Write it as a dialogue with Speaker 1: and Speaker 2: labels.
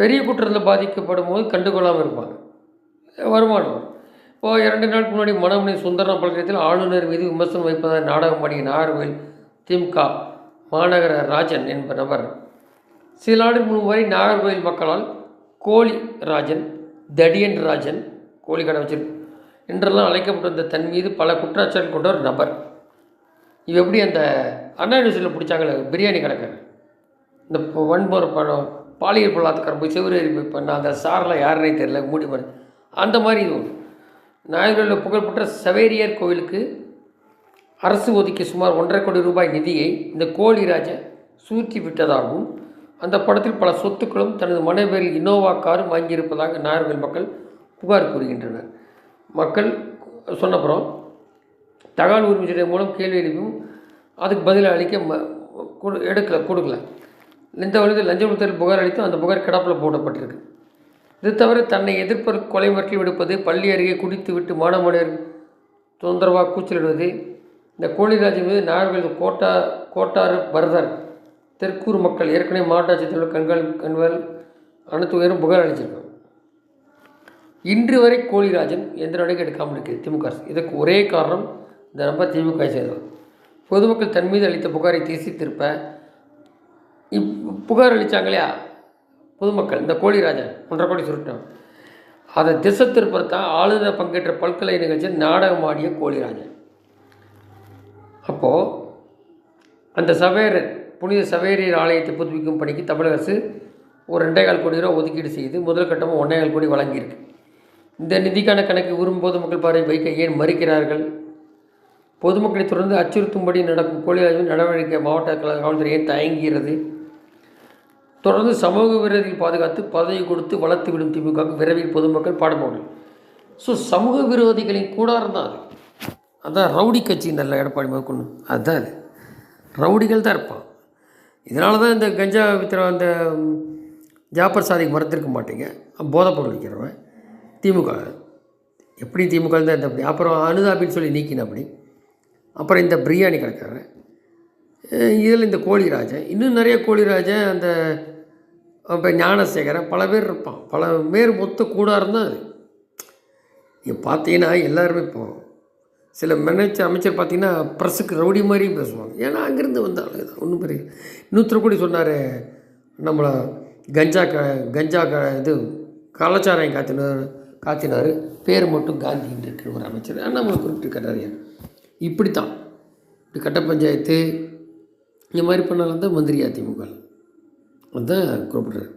Speaker 1: பெரிய குற்றத்தில் பாதிக்கப்படும் போது கண்டுகொள்ளாமல் இருப்பாங்க. வருமானம் இப்போது 2 நாளுக்கு முன்னாடி மனோன்மணி சுந்தரம் பல்கலைக்கழகத்தில் ஆளுநர் மீது விமர்சனம் வைப்பதாக நாடகம் ஆடிய நாகர்கோவில் திமுக மாநகர ராஜன் என்ப நபர் சில நாடுகள் முன்பு வரை நாகர்கோவில் மக்களால் கோழி ராஜன், தடியன் ராஜன், கோழி கடை வச்சிருக்கு என்றெல்லாம் அழைக்கப்பட்டிருந்த தன் மீது பல குற்றச்சாட்டு கொண்ட ஒரு நபர். இது எப்படி அந்த அண்ணா யூனிவர்சிட்டியில் பிடிச்சாங்களே பிரியாணி கடைக்காரர், இந்த வன்முறை படம் பாலியல் பொருளாதாரம் போய் செவ்வறி பண்ண அந்த சாரெலாம் யாருன்னே தெரியல, மூடி பண்ண அந்த மாதிரி இது ஒன்று. நாகர்கோவிலில் புகழ்பெற்ற சவேரியார் கோவிலுக்கு அரசு ஒதுக்கிய சுமார் 1.5 கோடி ரூபாய் நிதியை இந்த கோழிராஜ சூற்றி விட்டதாகவும் அந்த படத்தில் பல சொத்துக்களும் தனது மனைவியரில் இனோவா காரும் வாங்கியிருப்பதாக நாகர்கோவில் மக்கள் புகார் கூறுகின்றனர். மக்கள் சொன்னப்புறம் தகவல் உரிமை சட்டம் மூலம் கேள்வி எழுப்பியும் அதுக்கு பதில் அளிக்க கொடுக்கல. இந்த வழியில் லஞ்ச ஒழித்தல் புகார் அளித்தும் அந்த புகார் கிடப்பில் போடப்பட்டிருக்கு. இது தவிர தன்னை எதிர்ப்பதற்கு கொலை மிரட்டல் விடுப்பது, பள்ளி அருகே குடித்து விட்டு மாணவர்கள் தொந்தரவாக கூச்சலிடுவது, இந்த கோழிராஜன் மீது நாகர்கோவில் கோட்டாறு பரதர் தெற்கூர் மக்கள் ஏற்கனவே மாவட்ட ஆட்சித்தலைவர் கண்கள் அனைத்து உயரும் புகார் அளிச்சிருக்காங்க. இன்று வரை கோழிராஜன் எந்த நடவடிக்கை எடுக்காமல் இருக்குது திமுக அரசு. இதற்கு ஒரே காரணம் இந்த நபர் திமுக சேர்ந்தவர். பொதுமக்கள் தன் மீது அளித்த புகாரை தீசி திருப்ப புகார் அளித்தாங்க இல்லையா பொதுமக்கள், இந்த கோழிராஜன் 1.5 கோடி சுருட்டான், அதை திசை திருப்பத்தான் ஆளுநர் பங்கேற்ற பல்கலை நிகழ்ச்சியில் நாடகம் ஆடிய கோழிராஜன். அப்போது அந்த புனித சவேரியர் ஆலயத்தை புதுப்பிக்கும் பணிக்கு தமிழக அரசு ஒரு 2.25 கோடி ரூபா ஒதுக்கீடு செய்து முதல் கட்டமாக 1.25 கோடி வழங்கியிருக்கு. இந்த நிதிக்கான கணக்கு விரும்பும் பொதுமக்கள் பார்வை வைக்க ஏன் மறுக்கிறார்கள்? பொதுமக்களை தொடர்ந்து அச்சுறுத்தும்படி நடக்கும் கோழிராஜன் நடவடிக்கை மாவட்ட காவல்துறை ஏன் தயங்குகிறது? தொடர்ந்து சமூக விரோதிகள் பாதுகாத்து பதவி கொடுத்து வளர்த்து விடும் திமுகவுக்கு விரைவில் பொதுமக்கள் பாடுபவர்கள். ஸோ சமூக விரோதிகளின் கூடாரம் தான் அது. அதான் ரவுடி கட்சி நல்ல எடப்பாடி மேற்கொண்டு அதுதான் அது ரவுடிகள் தான் இருப்பான். இதனால தான் இந்த கஞ்சா வித்திர அந்த ஜாப்பர் சாதிக்கு மறந்துருக்க மாட்டேங்க. போதைப்பொருள் விற்கிறவன் திமுக எப்படி திமுக தான் இந்த அப்படி அப்புறம் அனுதாபின்னு சொல்லி நீக்கின அப்படி அப்புறம் இந்த பிரியாணி கடைக்காரன் இதில் இந்த கோழிராஜன் இன்னும் நிறைய கோழிராஜன் அந்த இப்போ ஞானசேகரன் பல பேர் இருப்பான். பல பேர் மொத்த கூடாரம் தான் அது. நீங்கள் பார்த்தீங்கன்னா எல்லாருமே இப்போ சில அமைச்சர் பார்த்திங்கன்னா ப்ரெஸ்ஸுக்கு ரவுடி மாதிரியும் பேசுவாங்க. ஏன்னா அங்கேருந்து வந்தாலும் தான் ஒன்றும் பெரிய இன்னொருத்தர் கூட சொன்னார், நம்மளை கஞ்சா இது கலாச்சாரம் காத்தினார் பேர் மட்டும் காந்தின்னு இருக்கிற ஒரு அமைச்சர் நம்மளை குறிப்பிட்டிருக்கிறாரு. இப்படித்தான் இப்படி கட்ட பஞ்சாயத்து இந்த மாதிரி பண்ணாலும் தான் மந்திரி அதிமுக அதுதான் குறிப்பிட்றாரு.